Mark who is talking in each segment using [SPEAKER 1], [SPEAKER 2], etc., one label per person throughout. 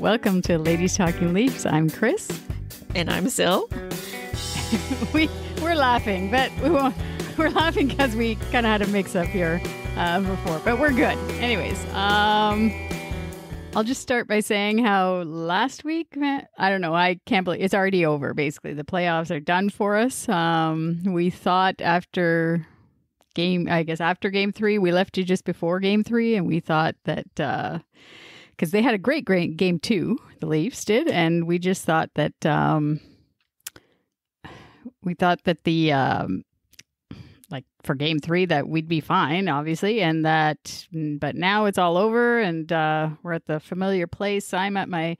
[SPEAKER 1] Welcome to Ladies Talking Leafs. I'm Chris.
[SPEAKER 2] And I'm Sil.
[SPEAKER 1] We're laughing, but we're laughing because we kind of had a mix-up here before, but we're good. Anyways, I'll just start by saying how last week, I don't know, I can't believe it's already over, basically. The playoffs are done for us. We thought after game 3, we left you just before game 3, and we thought that, because they had a great game 2, the Leafs did, and we just thought that, like for game 3 that we'd be fine, obviously, but now it's all over, and we're at the familiar place. I'm at my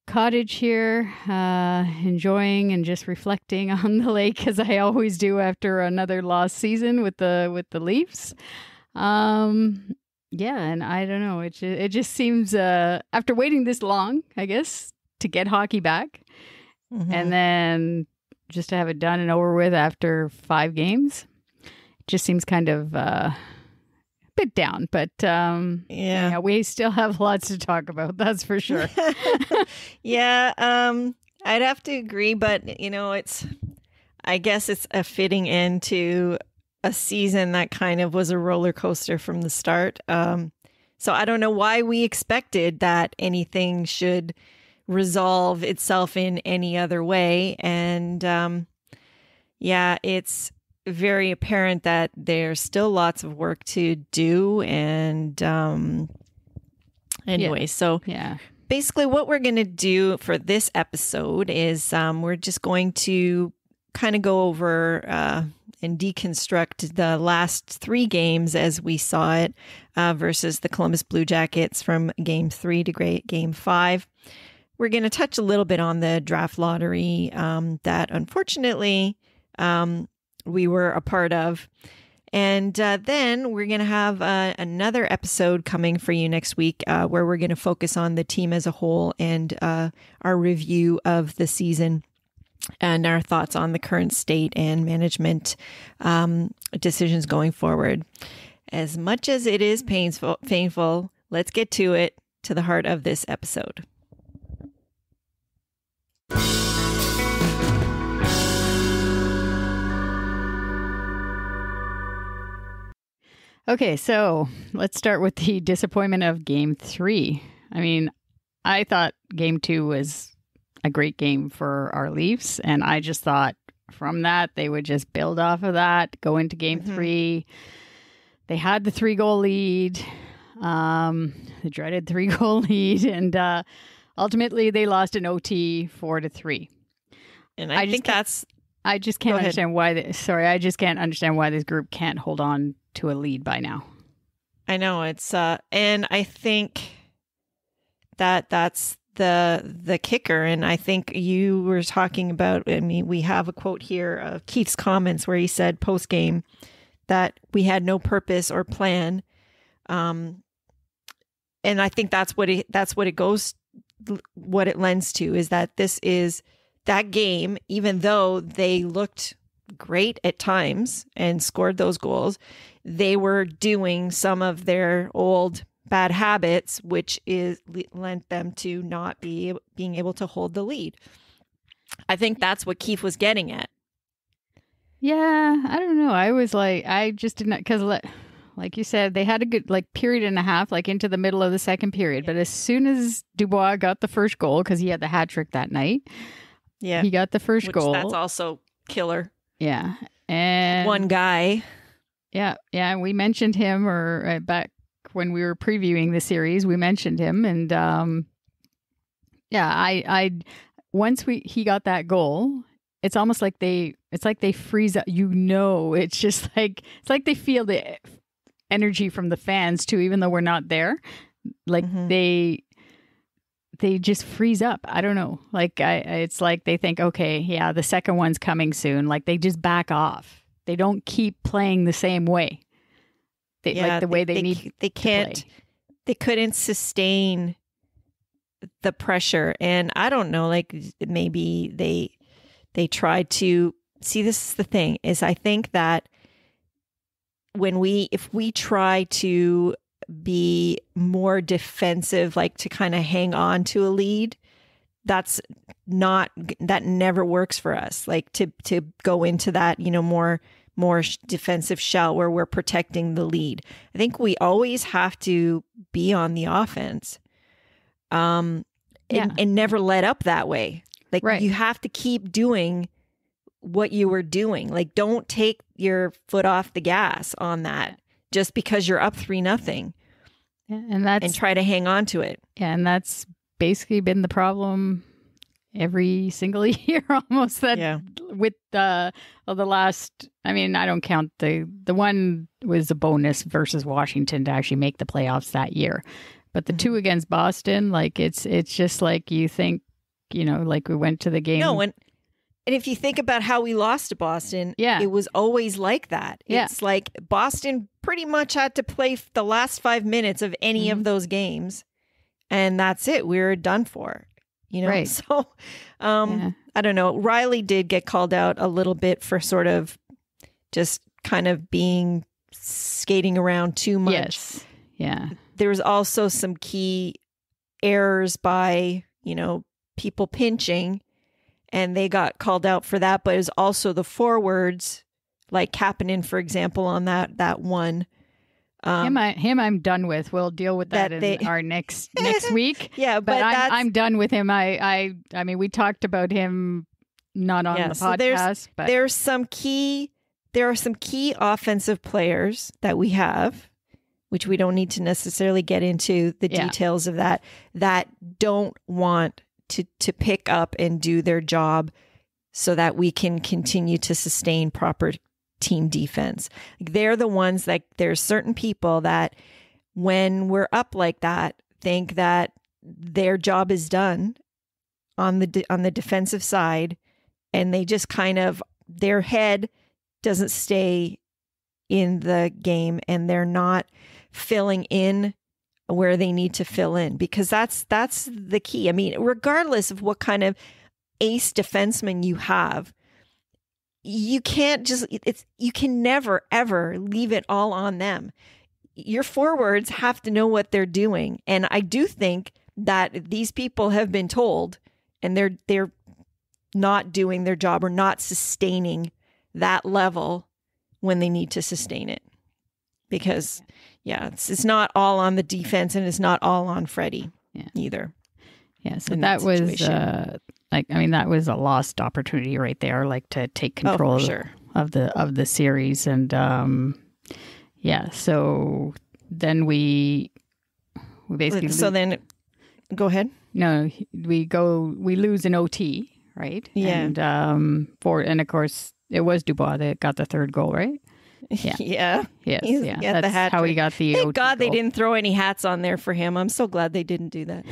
[SPEAKER 1] cottage here, enjoying and just reflecting on the lake, as I always do after another lost season with the Leafs. Yeah, and I don't know, it just seems after waiting this long, I guess, to get hockey back, and then just to have it done and over with after 5 games. Just seems kind of a bit down, but yeah, we still have lots to talk about. That's for sure.
[SPEAKER 2] Yeah, I'd have to agree, but I guess it's a fitting end to a season that kind of was a roller coaster from the start. So I don't know why we expected that anything should resolve itself in any other way, and yeah, it's very apparent that there's still lots of work to do. And anyway, so basically what we're going to do for this episode is we're just going to kind of go over and deconstruct the last 3 games as we saw it versus the Columbus Blue Jackets from game 3 to game 5. We're going to touch a little bit on the draft lottery that unfortunately we were a part of. And then we're going to have another episode coming for you next week where we're going to focus on the team as a whole and our review of the season and our thoughts on the current state and management decisions going forward. As much as it is painful, let's get to the heart of this episode.
[SPEAKER 1] Okay, so let's start with the disappointment of game 3. I mean, I thought game 2 was a great game for our Leafs, and I just thought from that they would just build off of that, go into game 3. They had the 3-goal lead, the dreaded 3-goal lead, and ultimately they lost an OT 4-3.
[SPEAKER 2] And I think
[SPEAKER 1] I just can't understand why. I just can't understand why this group can't hold on to a lead by now.
[SPEAKER 2] I know it's, and I think that's the kicker. And I think you were talking about. I mean, we have a quote here of Keith's comments where he said post game that we had no purpose or plan, and I think that's what it lends to is that this is that game, even though they looked great at times and scored those goals, they were doing some of their old bad habits, which lent them to not being able to hold the lead. I think that's what Keith was getting at.
[SPEAKER 1] Yeah, I don't know. I was like, I just didn't, because like you said, they had a good period and a half, into the middle of the second period. Yeah. But as soon as Dubois got the first goal, because he had the hat trick that night, he got the first goal.
[SPEAKER 2] That's also killer.
[SPEAKER 1] Yeah. And
[SPEAKER 2] one guy.
[SPEAKER 1] Yeah. Yeah. We mentioned him back when we were previewing the series, we mentioned him. And once he got that goal, it's almost like they freeze up, it's just it's like they feel the energy from the fans too, even though we're not there. They just freeze up. I don't know. It's like they think, okay, yeah, the second one's coming soon. They just back off. They don't keep playing the same way. The way they need.
[SPEAKER 2] They can't.
[SPEAKER 1] To play.
[SPEAKER 2] They couldn't sustain the pressure, and I don't know. Maybe they tried to see. This is the thing. Is I think that if we try to be more defensive, like to kind of hang on to a lead. That never works for us. Like to go into that, more defensive shell where we're protecting the lead. I think we always have to be on the offense, and never let up that way. Like you have to keep doing what you were doing. Like don't take your foot off the gas on that just because you're up 3-0. And try to hang on to it.
[SPEAKER 1] Yeah, and that's basically been the problem every single year almost. With the last, I mean, I don't count the one was a bonus versus Washington to actually make the playoffs that year. But the two against Boston, like it's just like you think, like we went to the game.
[SPEAKER 2] No, and if you think about how we lost to Boston, it was always like that. It's like Boston pretty much had to play the last 5 minutes of any of those games. And that's it. We were done for,
[SPEAKER 1] Right.
[SPEAKER 2] So, I don't know. Riley did get called out a little bit for sort of just kind of skating around too much.
[SPEAKER 1] Yes. Yeah.
[SPEAKER 2] There was also some key errors by, people pinching. And they got called out for that, but it was also the forwards, like Kapanen, for example, on that one.
[SPEAKER 1] Him I'm done with. We'll deal with that in our next week.
[SPEAKER 2] Yeah, but
[SPEAKER 1] I'm done with him. I mean, we talked about him not on the podcast. But
[SPEAKER 2] there are some key offensive players that we have, which we don't need to necessarily get into the details of that don't want to pick up and do their job so that we can continue to sustain proper team defense. They're the ones that there's certain people that when we're up like that think that their job is done on the defensive side, and they just kind of, their head doesn't stay in the game and they're not filling in where they need to fill in, because that's the key. I mean, regardless of what kind of ace defenseman you have, you can't you can never ever leave it all on them. Your forwards have to know what they're doing. And I do think that these people have been told, and they're not doing their job or not sustaining that level when they need to sustain it. Because it's not all on the defense, and it's not all on Freddie either.
[SPEAKER 1] Yeah, so that was that was a lost opportunity right there, like to take control of the series. And so then we basically
[SPEAKER 2] then go ahead.
[SPEAKER 1] No, we lose an OT, right?
[SPEAKER 2] Yeah.
[SPEAKER 1] And of course it was Dubois that got the third goal, right? Yeah. Yes. Yeah. That's how he got the
[SPEAKER 2] Thank
[SPEAKER 1] OT
[SPEAKER 2] God they
[SPEAKER 1] goal.
[SPEAKER 2] didn't throw any hats on there for him. I'm so glad they didn't do that.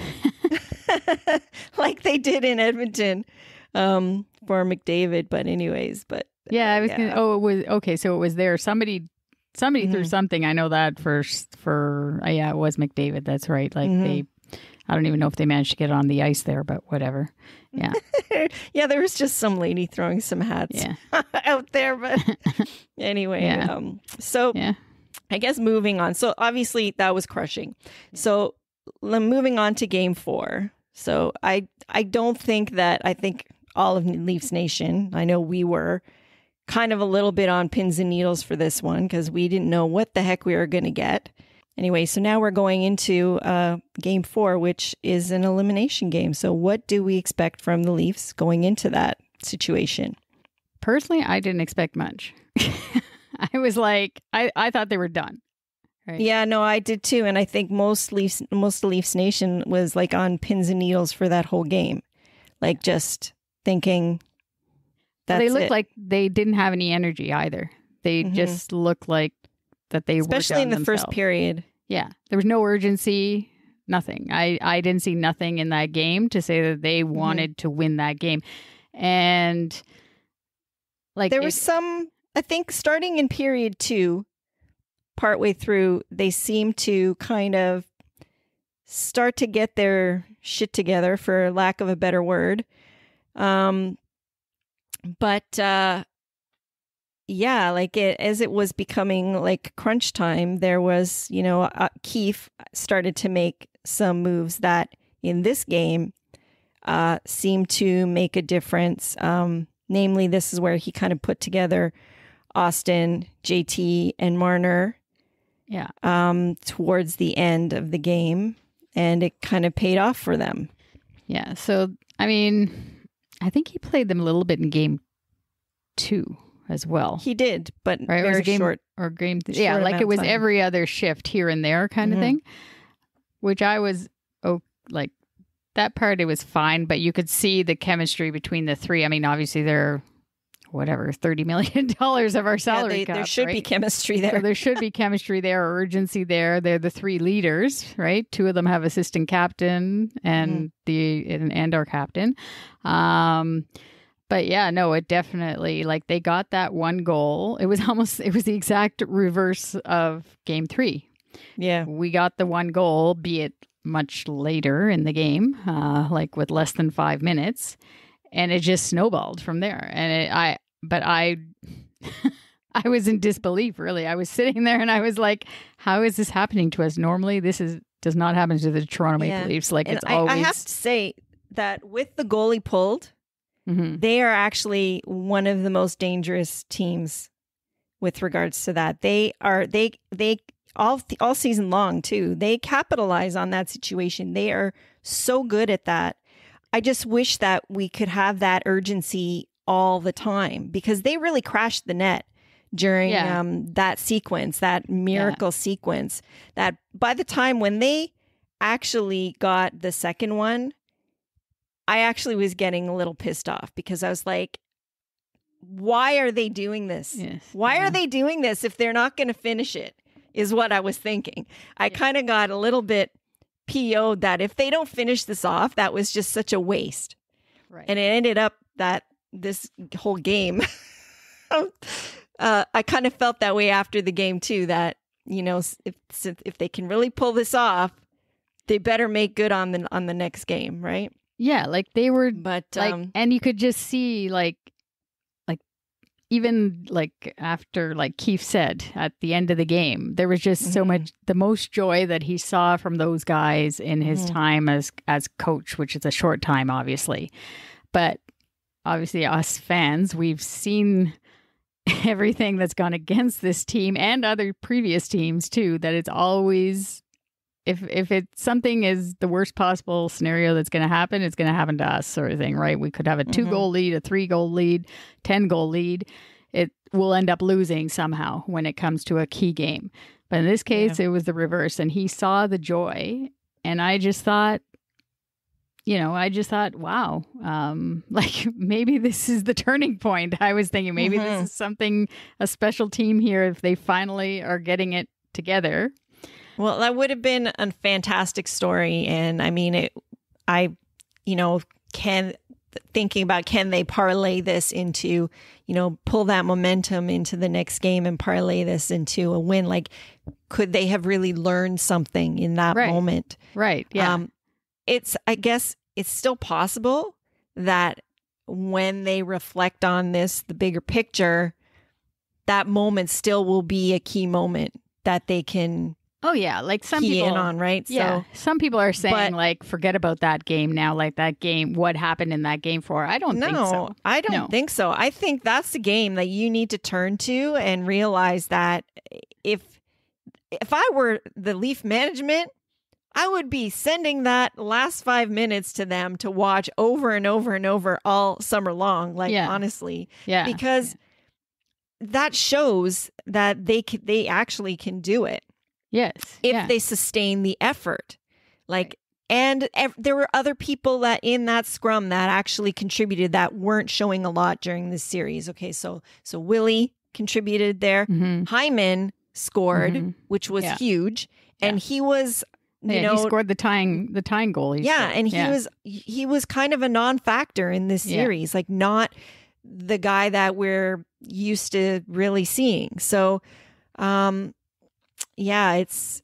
[SPEAKER 2] Like they did in Edmonton for McDavid. But anyways,
[SPEAKER 1] I was gonna, it was okay. So it was there. Somebody threw something. I know that it was McDavid. That's right. Like I don't even know if they managed to get on the ice there, but whatever. Yeah.
[SPEAKER 2] Yeah, there was just some lady throwing some hats out there. But anyway, I guess moving on. So obviously that was crushing. So moving on to game 4. So I think all of Leafs Nation, I know we were kind of a little bit on pins and needles for this one because we didn't know what the heck we were going to get. Anyway, so now we're going into game 4, which is an elimination game. So what do we expect from the Leafs going into that situation?
[SPEAKER 1] Personally, I didn't expect much. I was like, I thought they were done. Right?
[SPEAKER 2] Yeah, no, I did too. And I think most Leafs Nation was like on pins and needles for that whole game. Like just thinking that's
[SPEAKER 1] they looked like they didn't have any energy either. They just looked like that they
[SPEAKER 2] especially in the first period.
[SPEAKER 1] Yeah. There was no urgency, nothing. I didn't see nothing in that game to say that they wanted to win that game. And like
[SPEAKER 2] there was some, I think starting in period 2, partway through, they seemed to kind of start to get their shit together, for lack of a better word. But yeah, like as it was becoming like crunch time, there was, Keefe started to make some moves that in this game seemed to make a difference. Namely, this is where he kind of put together Austin, JT, and Marner.
[SPEAKER 1] Yeah.
[SPEAKER 2] Towards the end of the game, and it kind of paid off for them.
[SPEAKER 1] Yeah. So, I mean, I think he played them a little bit in game 2 as well.
[SPEAKER 2] He did, but
[SPEAKER 1] right?
[SPEAKER 2] very
[SPEAKER 1] game,
[SPEAKER 2] short.
[SPEAKER 1] Or game, yeah, like it was
[SPEAKER 2] time.
[SPEAKER 1] every other shift here and there kind of thing, which I was, like that part, it was fine, but you could see the chemistry between the three. I mean, obviously they're, whatever, $30 million of our salary cap,
[SPEAKER 2] there should be chemistry there.
[SPEAKER 1] So there should be chemistry there, urgency there. They're the three leaders, right? 2 of them have assistant captain and and our captain. But yeah, no, it definitely, like they got that one goal. It was the exact reverse of game 3.
[SPEAKER 2] Yeah.
[SPEAKER 1] We got the one goal, be it much later in the game, like with less than 5 minutes. And it just snowballed from there. And I was in disbelief, really. I was sitting there and I was like, how is this happening to us? Normally, does not happen to the Toronto Maple Leafs. Like, and it's always...
[SPEAKER 2] I have to say that with the goalie pulled, they are actually one of the most dangerous teams with regards to that. They all season long, too. They capitalize on that situation. They are so good at that. I just wish that we could have that urgency all the time, because they really crashed the net during that sequence, that miracle sequence, that by the time when they actually got the second one, I actually was getting a little pissed off, because I was like, why are they doing this?
[SPEAKER 1] Yes.
[SPEAKER 2] Why are they doing this if they're not going to finish it, is what I was thinking. I kind of got a little bit PO'd that if they don't finish this off, that was just such a waste.
[SPEAKER 1] Right.
[SPEAKER 2] And it ended up that this whole game, I kind of felt that way after the game too, that, if they can really pull this off, they better make good on the next game, right?
[SPEAKER 1] Yeah, like they were,
[SPEAKER 2] but
[SPEAKER 1] and you could just see even like after, like Keefe said at the end of the game, there was just so much, the most joy that he saw from those guys in his time as coach, which is a short time, obviously. But obviously us fans, we've seen everything that's gone against this team and other previous teams too, that it's always, if it's something is the worst possible scenario that's going to happen, it's going to happen to us, sort of thing, right? We could have a 2-goal lead, a 3-goal lead, 10-goal lead. It will end up losing somehow when it comes to a key game. But in this case, it was the reverse, and he saw the joy, and I just thought, wow, like maybe this is the turning point. I was thinking maybe this is something, a special team here, if they finally are getting it together.
[SPEAKER 2] Well, that would have been a fantastic story. And I mean, thinking about, can they parlay this into, pull that momentum into the next game and parlay this into a win? Like, could they have really learned something in that moment?
[SPEAKER 1] Right. Yeah.
[SPEAKER 2] I guess it's still possible that when they reflect on this, the bigger picture, that moment still will be a key moment that they can
[SPEAKER 1] like some people
[SPEAKER 2] in on, right?
[SPEAKER 1] Yeah, so, some people are saying, like, forget about that game now. Like that game, what happened in that game for? I don't think so.
[SPEAKER 2] I don't think so. I think that's the game that you need to turn to and realize that if I were the Leaf management, I would be sending that last 5 minutes to them to watch over and over and over all summer long. Like, honestly, because that shows that they actually can do it.
[SPEAKER 1] Yes.
[SPEAKER 2] If they sustain the effort. Like, and there were other people that in that scrum that actually contributed that weren't showing a lot during this series. Okay. So Willie contributed there. Hyman scored, which was huge. And he was, he
[SPEAKER 1] scored the tying goal.
[SPEAKER 2] And he was kind of a non-factor in this series, like not the guy that we're used to really seeing. So, it's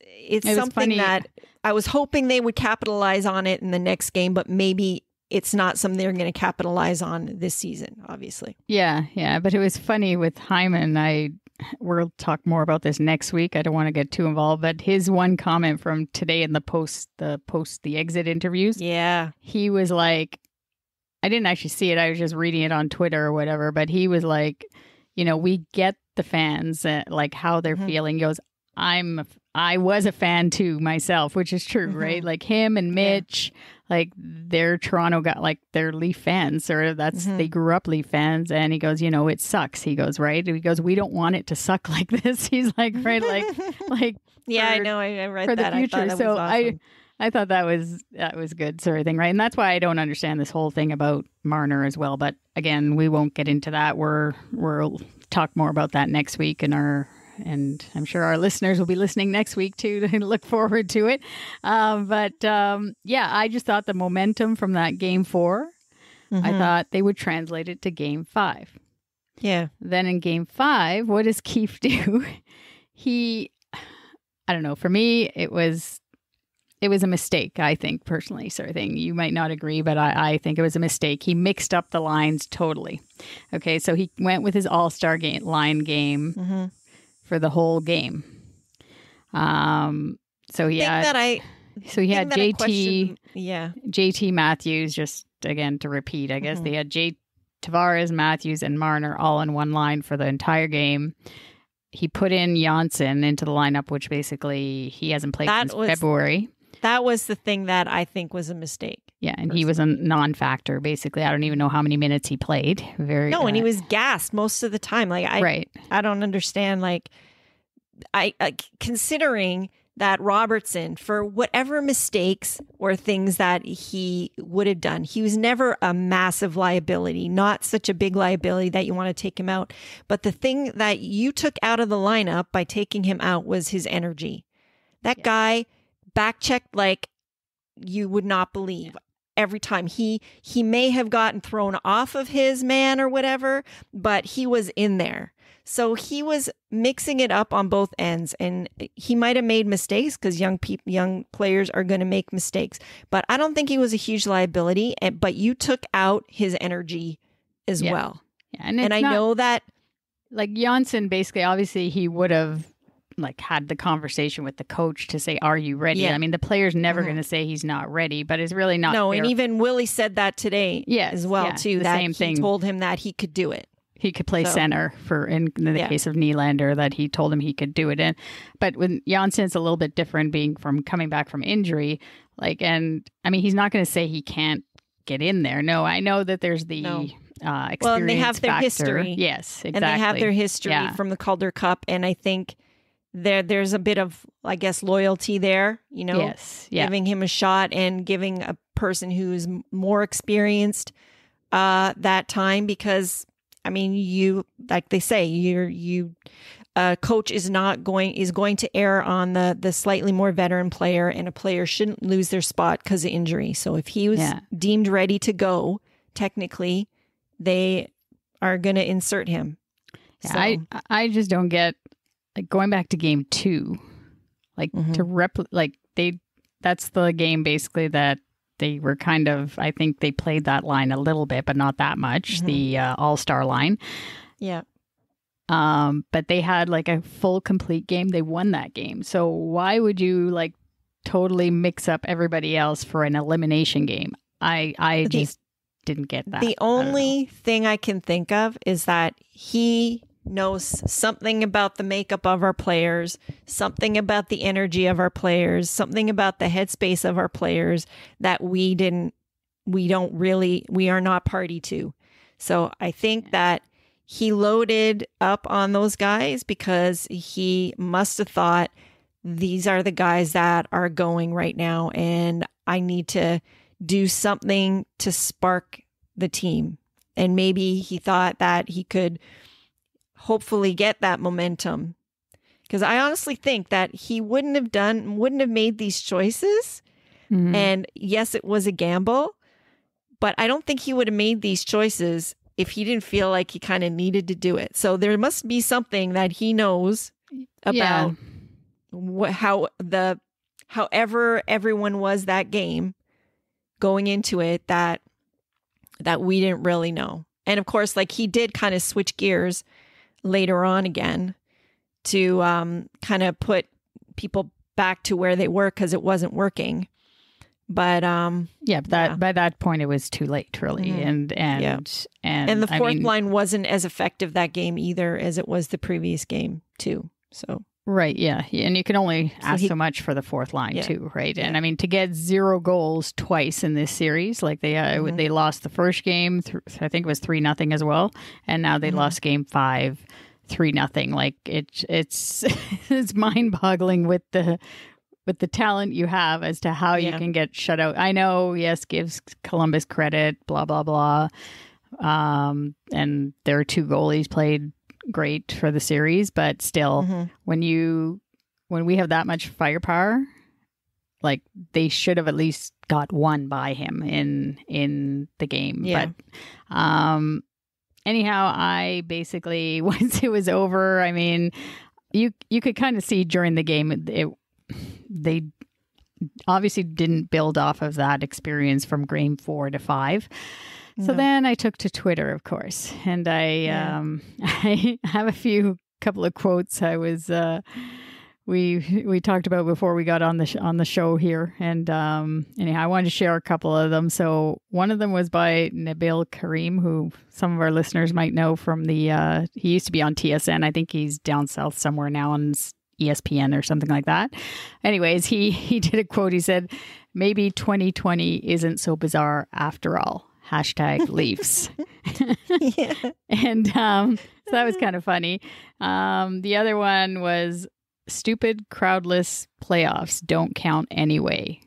[SPEAKER 2] something that I was hoping they would capitalize on it in the next game, but maybe it's not something they're going to capitalize on this season, obviously.
[SPEAKER 1] Yeah. But it was funny with Hyman. We'll talk more about this next week. I don't want to get too involved, but his one comment from today in the exit interviews.
[SPEAKER 2] Yeah.
[SPEAKER 1] He was like, I didn't actually see it. I was just reading it on Twitter or whatever, but he was like, we get the fans, like how they're feeling. He goes, I was a fan too myself, which is true, right? Like him and Mitch, like they're Toronto got like they're Leaf fans, or they grew up Leaf fans. And he goes, it sucks. He goes, right? He goes, we don't want it to suck like this. He's like, right, like
[SPEAKER 2] yeah, I know. I read
[SPEAKER 1] for
[SPEAKER 2] that.
[SPEAKER 1] The future.
[SPEAKER 2] I thought that
[SPEAKER 1] so
[SPEAKER 2] was awesome.
[SPEAKER 1] I thought that was good sort of thing, right? And that's why I don't understand this whole thing about Marner as well. But again, we won't get into that. We'll talk more about that next week and I'm sure our listeners will be listening next week too to look forward to it. I just thought the momentum from that game 4, I thought they would translate it to game 5.
[SPEAKER 2] Yeah.
[SPEAKER 1] Then in game 5, what does Keefe do? I don't know. For me, it was a mistake, I think, personally, sort of thing. You might not agree, but I think it was a mistake. He mixed up the lines totally. Okay, so he went with his all-star line game for the whole game. So he had JT, JT Matthews, just again to repeat, I guess they had Tavares, Matthews, and Marner all in one line for the entire game. He put in Janssen into the lineup, which basically he hasn't played since February.
[SPEAKER 2] That was the thing that I think was a mistake.
[SPEAKER 1] Yeah, and he was a non-factor, basically. I don't even know how many minutes he played.
[SPEAKER 2] And he was gassed most of the time. Like I don't understand. Like I considering that Robertson, for whatever mistakes or things that he would have done, he was never a massive liability, not such a big liability that you want to take him out. But the thing that you took out of the lineup by taking him out was his energy. That guy back-checked like you would not believe. Every time he may have gotten thrown off of his man or whatever, but he was in there. So he was mixing it up on both ends, and he might have made mistakes because young players are going to make mistakes. But I don't think he was a huge liability. But you took out his energy as well.
[SPEAKER 1] Yeah,
[SPEAKER 2] and I know that,
[SPEAKER 1] like Janssen, basically, obviously, he would have like had the conversation with the coach to say, "Are you ready?"
[SPEAKER 2] Yeah.
[SPEAKER 1] I mean, the player's never going to say he's not ready, but it's really not.
[SPEAKER 2] No, and even Willie said that today, as well too.
[SPEAKER 1] The
[SPEAKER 2] that
[SPEAKER 1] same thing.
[SPEAKER 2] Told him that he could do it.
[SPEAKER 1] He could play center in the case of Nylander, that he told him he could do it in. But with Janssen, it's a little bit different, being from coming back from injury. And I mean, he's not going to say he can't get in there. No, I know that there's the experience. Well, and
[SPEAKER 2] they have their
[SPEAKER 1] factor.
[SPEAKER 2] history.
[SPEAKER 1] Yes, exactly.
[SPEAKER 2] And they have their history from the Calder Cup. And I think there's a bit of, I guess, loyalty there, giving him a shot and giving a person who's more experienced that time, because I mean, you, like they say, coach is going to err on the slightly more veteran player, and a player shouldn't lose their spot because of injury. So if he was deemed ready to go, technically, they are going to insert him.
[SPEAKER 1] Yeah, so. I just don't get, like, going back to game 2, like that's the game basically that they were kind of, I think they played that line a little bit, but not that much, the all-star line.
[SPEAKER 2] Yeah.
[SPEAKER 1] But they had like a full, complete game. They won that game. So why would you like totally mix up everybody else for an elimination game? I just didn't get that.
[SPEAKER 2] The only thing I can think of is that he knows something about the makeup of our players, something about the energy of our players, something about the headspace of our players that we are not party to. So I think that he loaded up on those guys because he must have thought, these are the guys that are going right now, and I need to do something to spark the team. And maybe he thought that he could hopefully get that momentum, because I honestly think that he wouldn't have made these choices. And yes, it was a gamble, but I don't think he would have made these choices if he didn't feel like he kind of needed to do it. So there must be something that he knows about however everyone was that game going into it, that that we didn't really know. And of course, like he did kind of switch gears later on again to kind of put people back to where they were because it wasn't working. But
[SPEAKER 1] by that point it was too late, really. And
[SPEAKER 2] the fourth line wasn't as effective that game either as it was the previous game too. So
[SPEAKER 1] right, yeah, and you can only ask so much for the fourth line too, right? Yeah. And I mean, to get 0 goals twice in this series, like they lost the first game, I think it was 3-0 as well, and now they lost game 5, 3-0. Like it's it's mind-boggling with the talent you have as to how you can get shut out. I know, yes, gives Columbus credit, blah blah blah, and their 2 goalies played great for the series, but still, when we have that much firepower, like they should have at least got 1 by him in the game. But anyhow, I basically, once it was over, I mean, you could kind of see during the game they obviously didn't build off of that experience from game 4 to 5. So then I took to Twitter, of course, and I have a couple of quotes I was we talked about before we got on the show here, and anyhow, I wanted to share a couple of them. So one of them was by Nabil Karim, who some of our listeners might know from the he used to be on TSN. I think he's down south somewhere now on ESPN or something like that. Anyways, he did a quote. He said, "Maybe 2020 isn't so bizarre after all. #Leafs." And so that was kind of funny. The other one was, "Stupid crowdless playoffs don't count anyway.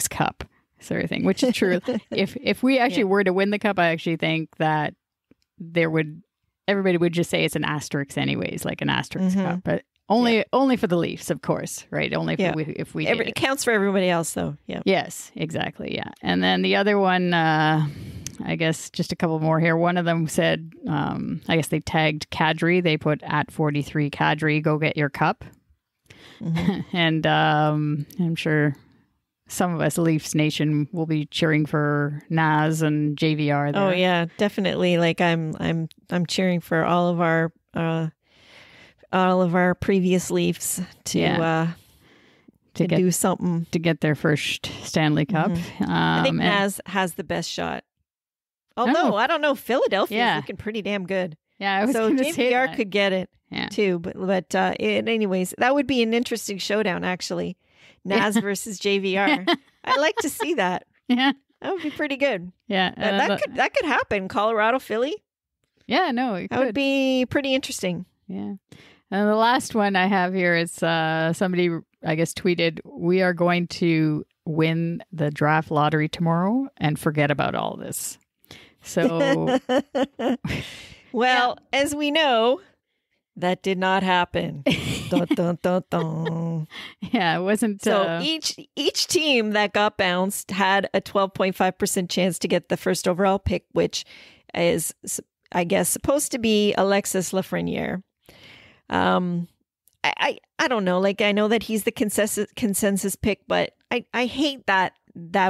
[SPEAKER 1] *Cup," sort of thing, which is true. If we actually were to win the cup, I actually think that everybody would just say it's an asterisk anyways, like an asterisk cup, but only for the Leafs, of course, right? Only if we
[SPEAKER 2] it counts for everybody else, though. Yeah.
[SPEAKER 1] Yes, exactly. Yeah. And then the other one, I guess just a couple more here. One of them said, I guess they tagged Kadri. They put @43 Kadri, go get your cup. And I'm sure some of us Leafs Nation will be cheering for Naz and JVR there.
[SPEAKER 2] Oh yeah, definitely. Like I'm cheering for all of our previous Leafs to do something
[SPEAKER 1] to get their first Stanley Cup.
[SPEAKER 2] I think Naz has the best shot. Although I don't know, Philadelphia is looking pretty damn good.
[SPEAKER 1] Yeah, I was
[SPEAKER 2] so
[SPEAKER 1] JVR say that.
[SPEAKER 2] Could get it too. But anyways, that would be an interesting showdown actually. Naz versus JVR. I'd like to see that.
[SPEAKER 1] Yeah,
[SPEAKER 2] that would be pretty good.
[SPEAKER 1] Yeah,
[SPEAKER 2] that could happen. Colorado, Philly.
[SPEAKER 1] Yeah, no, it
[SPEAKER 2] that would be pretty interesting.
[SPEAKER 1] Yeah. And the last one I have here is somebody, I guess, tweeted, "We are going to win the draft lottery tomorrow and forget about all this." So,
[SPEAKER 2] well, as we know, that did not happen. Dun, dun, dun, dun.
[SPEAKER 1] Yeah, it wasn't.
[SPEAKER 2] So each team that got bounced had a 12.5% chance to get the first overall pick, which is, I guess, supposed to be Alexis Lafreniere. I don't know. Like, I know that he's the consensus pick, but I hate that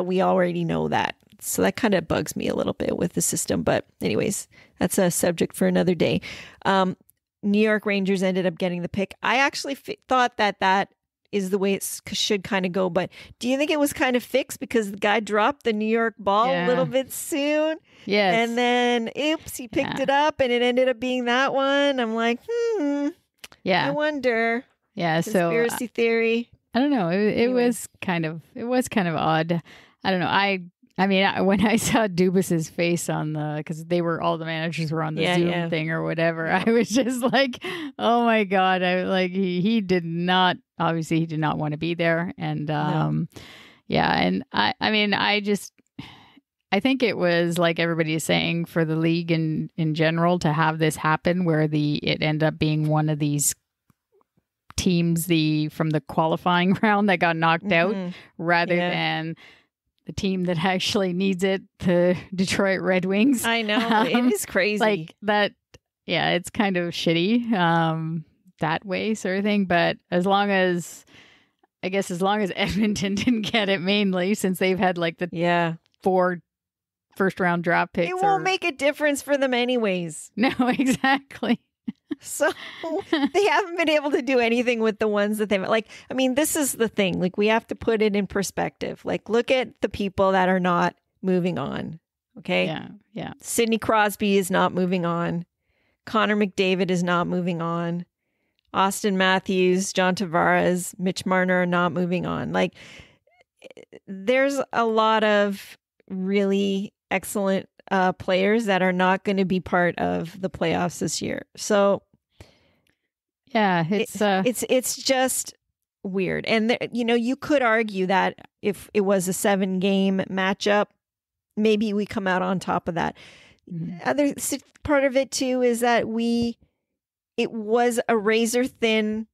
[SPEAKER 2] we already know that. So that kind of bugs me a little bit with the system. But anyways, that's a subject for another day. New York Rangers ended up getting the pick. I actually thought that is the way it should kind of go. But do you think it was kind of fixed because the guy dropped the New York ball a little bit soon?
[SPEAKER 1] Yes.
[SPEAKER 2] And then, oops, he picked it up and it ended up being that one. I'm like,
[SPEAKER 1] yeah,
[SPEAKER 2] I wonder.
[SPEAKER 1] Yeah.
[SPEAKER 2] Conspiracy theory.
[SPEAKER 1] I don't know. It was kind of odd. I don't know. I mean, when I saw Dubas's face on because all the managers were on the Zoom thing or whatever, I was just like, oh my God. He did not want to be there. And, and I think it was like everybody is saying for the league in general to have this happen where it ended up being one of these teams, from the qualifying round that got knocked out rather than the team that actually needs it, the Detroit Red Wings.
[SPEAKER 2] I know. It is crazy.
[SPEAKER 1] Like that. Yeah, it's kind of shitty that way sort of thing. But as long as Edmonton didn't get it mainly, since they've had like the 4 first round draft picks.
[SPEAKER 2] It won't make a difference for them anyways.
[SPEAKER 1] No, exactly.
[SPEAKER 2] So they haven't been able to do anything with the ones that they've like. I mean, this is the thing. Like, we have to put it in perspective. Like, look at the people that are not moving on. Okay.
[SPEAKER 1] Yeah.
[SPEAKER 2] Sidney Crosby is not moving on. Connor McDavid is not moving on. Austin Matthews, John Tavares, Mitch Marner are not moving on. Like, there's a lot of really excellent players that are not going to be part of the playoffs this year. So
[SPEAKER 1] yeah,
[SPEAKER 2] it's just weird. And you could argue that if it was a 7-game matchup, maybe we come out on top of that. Mm-hmm. Other part of it too is that it was a razor thin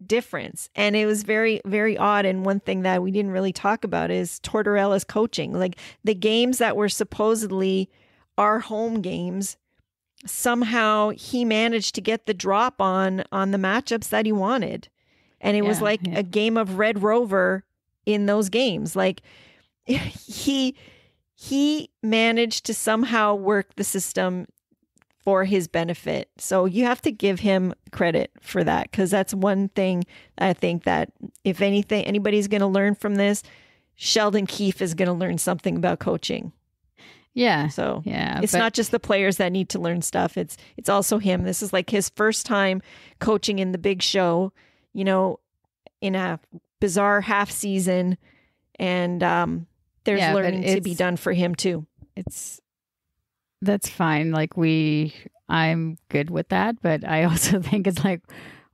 [SPEAKER 2] difference, and it was very, very odd. And one thing that we didn't really talk about is Tortorella's coaching. Like, the games that were supposedly our home games, somehow he managed to get the drop on the matchups that he wanted, and it was like a game of Red Rover in those games. Like, he managed to somehow work the system for his benefit. So you have to give him credit for that, because that's one thing I think that if anybody's going to learn from this, Sheldon Keefe is going to learn something about coaching.
[SPEAKER 1] Yeah.
[SPEAKER 2] So it's not just the players that need to learn stuff. It's also him. This is like his first time coaching in the big show, in a bizarre half season. And there's learning to be done for him too.
[SPEAKER 1] That's fine. Like, I'm good with that. But I also think it's like,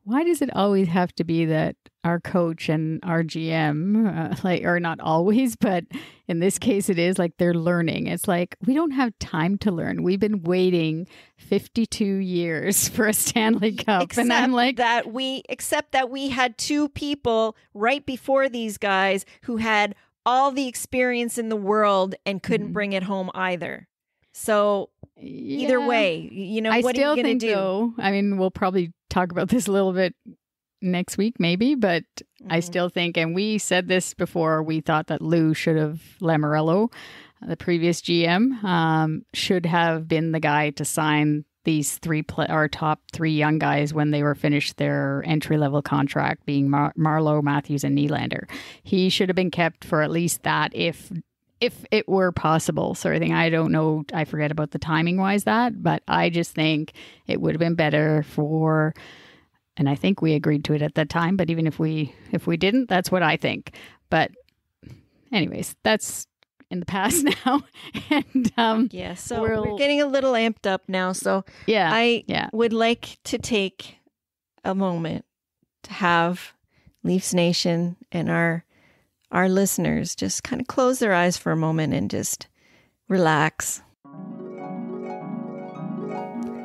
[SPEAKER 1] why does it always have to be that our coach and our GM, or not always, but in this case it is like they're learning. It's like, we don't have time to learn. We've been waiting 52 years for a Stanley Cup. And I'm like,
[SPEAKER 2] except that we had two people right before these guys who had all the experience in the world and couldn't bring it home either. So either way, what are you going to do?
[SPEAKER 1] Though, I mean, we'll probably talk about this a little bit next week, maybe, but I still think, and we said this before, we thought that Lamoriello, the previous GM, should have been the guy to sign these our top 3 young guys when they were finished their entry-level contract, being Marleau, Matthews, and Nylander. He should have been kept for at least that, if it were possible, sort of thing. I don't know. I forget about the timing wise but I just think it would have been better for, and I think we agreed to it at that time, but even if we didn't, that's what I think. But anyways, that's in the past now. And
[SPEAKER 2] so we're getting a little amped up now. So I would like to take a moment to have Leafs Nation and our listeners just kind of close their eyes for a moment and just relax.
[SPEAKER 1] All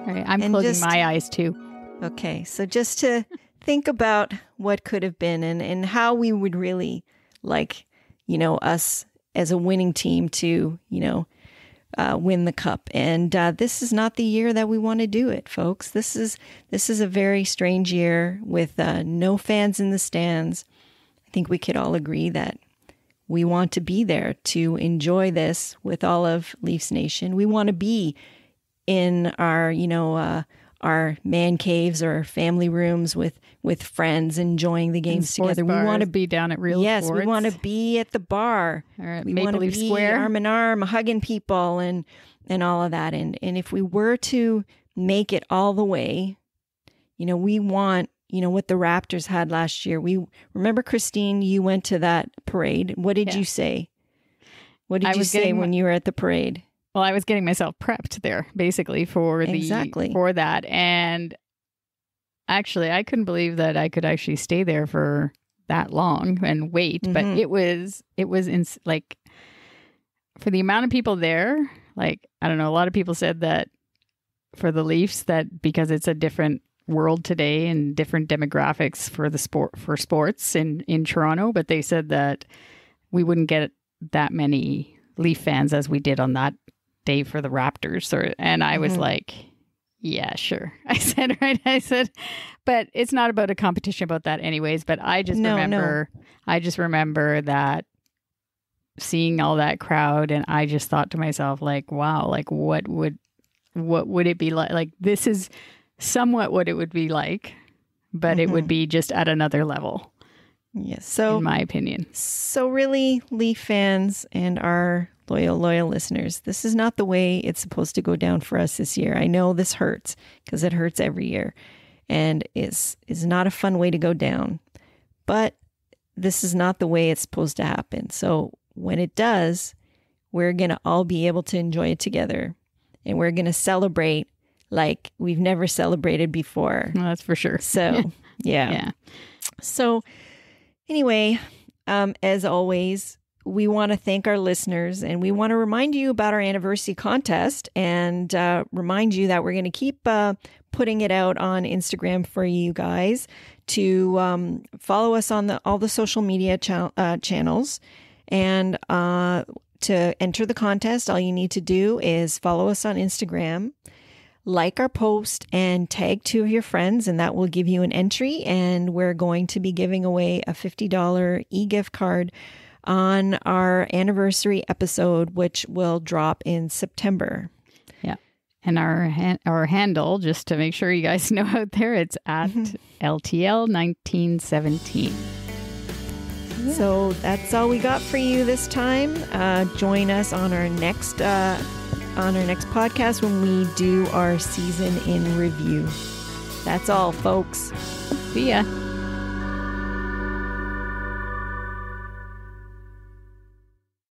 [SPEAKER 1] right, I'm closing my eyes too.
[SPEAKER 2] Okay, so just to think about what could have been and how we would really like, us as a winning team to, win the cup. And this is not the year that we want to do it, folks. This is a very strange year with no fans in the stands. I think we could all agree that we want to be there to enjoy this with all of Leafs Nation. We want to be in our, our man caves or family rooms with friends enjoying the games together.
[SPEAKER 1] We want to be down at Real Sports.
[SPEAKER 2] Yes, we want to be at the bar.
[SPEAKER 1] Or at
[SPEAKER 2] we
[SPEAKER 1] Maple
[SPEAKER 2] want to
[SPEAKER 1] Leaf
[SPEAKER 2] be
[SPEAKER 1] Square,
[SPEAKER 2] arm in arm, hugging people and all of that. And if we were to make it all the way, we want, what the Raptors had last year. We remember, Christine, you went to that parade. What did you say? What did you say when you were at the parade?
[SPEAKER 1] Well, I was getting myself prepped there, basically, for that. And actually, I couldn't believe that I could actually stay there for that long and wait. Mm-hmm. But it was like, for the amount of people there, like, I don't know, a lot of people said that for the Leafs, that because it's a different world today and different demographics for sports in Toronto, but they said that we wouldn't get that many Leaf fans as we did on that day for the Raptors. And I was like, yeah, sure. I said, but it's not about a competition about that anyways. But I just remember that seeing all that crowd, and I just thought to myself, like, wow, like what would it be like? Like, this is somewhat what it would be like, but it would be just at another level.
[SPEAKER 2] Yes. So,
[SPEAKER 1] in my opinion.
[SPEAKER 2] So really, Leaf fans and our loyal listeners, this is not the way it's supposed to go down for us this year. I know this hurts because it hurts every year and is not a fun way to go down. But this is not the way it's supposed to happen. So when it does, we're going to all be able to enjoy it together. And we're going to celebrate like we've never celebrated before.
[SPEAKER 1] Well, that's for sure.
[SPEAKER 2] So, yeah. So anyway, as always, we want to thank our listeners, and we want to remind you about our anniversary contest and remind you that we're going to keep putting it out on Instagram for you guys to follow us on all the social media channels. And to enter the contest, all you need to do is follow us on Instagram, like our post, and tag 2 of your friends, and that will give you an entry. And we're going to be giving away a $50 e-gift card on our anniversary episode, which will drop in September.
[SPEAKER 1] Yeah. And our handle, just to make sure you guys know out there, it's at LTL1917.
[SPEAKER 2] Yeah. So that's all we got for you this time. Join us on our next podcast when we do our season in review. That's all, folks.
[SPEAKER 1] See ya.